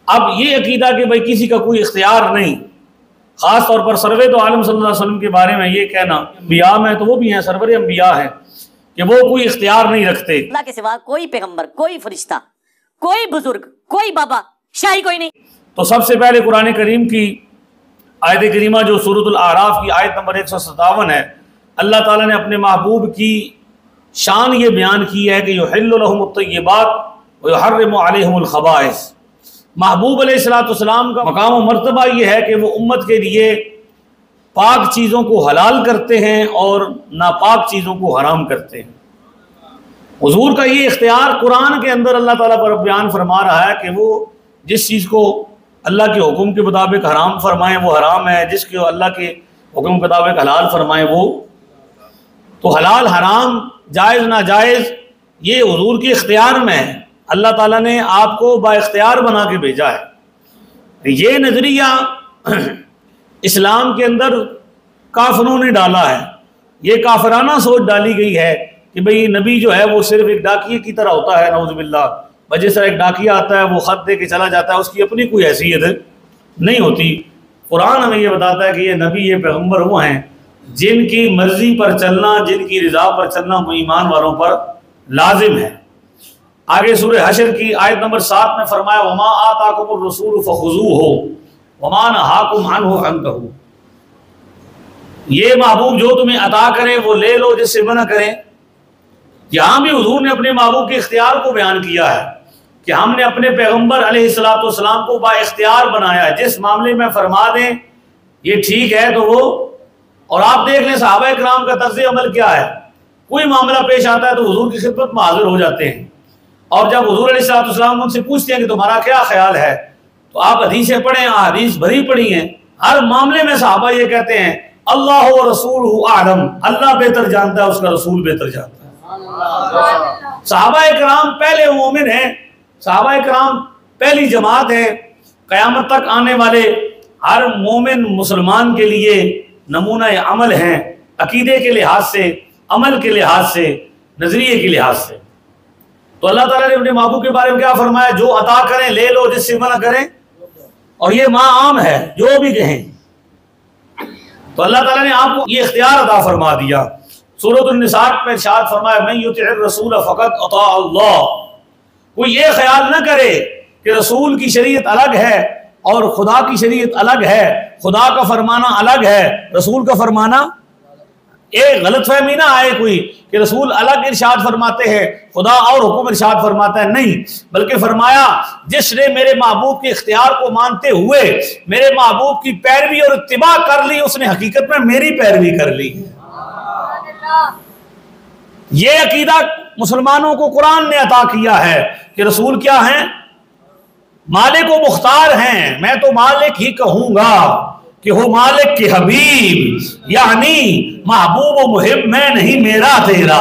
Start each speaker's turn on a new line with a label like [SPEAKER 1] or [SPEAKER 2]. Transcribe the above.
[SPEAKER 1] اب یہ عقیدہ کہ بھائی کسی کا کوئی اختیار نہیں، خاص طور پر سرور تو عالم صلی اللہ علیہ وسلم کے بارے میں یہ کہنا، انبیاء میں تو وہ بھی ہیں، سرور انبیاء ہیں، کہ وہ کوئی اختیار نہیں رکھتے،
[SPEAKER 2] اللہ کے سوا کوئی پیغمبر، کوئی فرشتہ، کوئی بزرگ، کوئی بابا، شاہی کوئی نہیں۔
[SPEAKER 1] تو سب سے پہلے قرآن کریم کی آیت کریمہ جو سورۃ الاعراف کی آیت نمبر 157 ہے، اللہ تعالیٰ نے اپنے محبوب کی شان یہ بیان کی ہے کہ یحل لہم الطیبات ویحرم علیہم الخبائث۔ محبوب علیہ السلام کا مقام و مرتبہ یہ ہے کہ وہ امت کے لیے پاک چیزوں کو حلال کرتے ہیں اور ناپاک چیزوں کو حرام کرتے ہیں۔ حضور کا یہ اختیار قرآن کے اندر اللہ تعالیٰ پر بیان فرما رہا ہے کہ وہ جس چیز کو اللہ کے حکم کے مطابق حرام فرمائیں وہ حرام ہے، جس کو اللہ کے حکم کے مطابق حلال فرمائیں وہ تو حلال حرام جائز ناجائز یہ حضور کے اختیار میں ہے۔ اللہ تعالیٰ نے آپ کو با اختیار بنا کے بھیجا ہے۔ یہ نظریہ اسلام کے اندر کافروں نے ڈالا ہے، یہ کافرانہ سوچ ڈالی گئی ہے کہ بھئی نبی جو ہے وہ صرف ایک ڈاکیے کی طرح ہوتا ہے، نعوذ باللہ، جس طرح ایک ڈاکیہ آتا ہے وہ خط دے کے چلا جاتا ہے، اس کی اپنی کوئی حیثیت نہیں ہوتی۔ قرآن ہمیں یہ بتاتا ہے کہ یہ نبی، یہ پیغمبر وہ ہیں جن کی مرضی پر چلنا، جن کی رضا پر چلنا وہ ایمان والوں پر لازم ہے۔ آگے سورہ حشر کی آیت نمبر 7 میں فرمایا وَمَا آتَاكُمُ الرَّسُولُ فَخُذُوهُ وَمَا نَهَاكُمْ عَنْهُ فَانْتَهُوا۔ یہ محبوب جو تمہیں عطا کرے وہ لے لو، جس سے منع کریں۔ یہاں بھی حضور نے اپنے محبوب کے اختیار کو بیان کیا ہے کہ ہم نے اپنے پیغمبر علیہ السلام کو با اختیار بنایا ہے، جس معاملے میں فرما دیں یہ ٹھیک ہے تو وہ، اور آپ دیکھ لیں صحابہ کرام کا طرز عمل کیا ہے، کوئی معاملہ پیش آتا ہے تو حضور کی خدمت میں حاضر ہو جاتے ہیں، اور جب حضور علیہ السلام ان سے پوچھتے ہیں کہ تمہارا کیا خیال ہے تو آپ حدیثیں پڑھیں، احادیث بھری پڑھی ہیں، ہر معاملے میں صحابہ یہ کہتے ہیں اللہ و رسولہ اعلم، اللہ بہتر جانتا ہے، اس کا رسول بہتر جانتا ہے۔ صحابہ کرام پہلے مومن ہیں، صحابہ کرام پہلی جماعت ہے، قیامت تک آنے والے ہر مومن مسلمان کے لیے نمونہ عمل ہیں، عقیدے کے لحاظ سے، عمل کے لحاظ سے، نظریے کے لحاظ سے۔ تو اللہ تعالیٰ نے اپنے محبوب کے بارے میں کیا فرمایا؟ جو عطا کریں لے لو، جس سے منع کریں، اور یہ ماں عام ہے، جو بھی کہیں۔ تو اللہ تعالیٰ نے آپ کو یہ اختیار عطا فرما دیا۔ سورۃ النساء میں ارشاد فرمایا من یطع الرسول فقد اطاع اللہ۔ کوئی یہ خیال نہ کرے کہ رسول کی شریعت الگ ہے اور خدا کی شریعت الگ ہے، خدا کا فرمانا الگ ہے، رسول کا فرمانا، ایک غلط فہمی نہ آئے کوئی کہ رسول الگ ارشاد فرماتے ہیں، خدا اور حکم ارشاد فرماتا ہے، نہیں، بلکہ فرمایا جس نے میرے محبوب کے اختیار کو مانتے ہوئے میرے محبوب کی پیروی اور اتباع کر لی، اس نے حقیقت میں میری پیروی کر لی۔ یہ عقیدہ مسلمانوں کو قرآن نے عطا کیا ہے کہ رسول کیا ہیں؟ مالک و مختار ہیں، میں تو مالک ہی کہوں گا کہ ہو مالک کے حبیب، یعنی محبوب و محب میں نہیں، میرا تیرا۔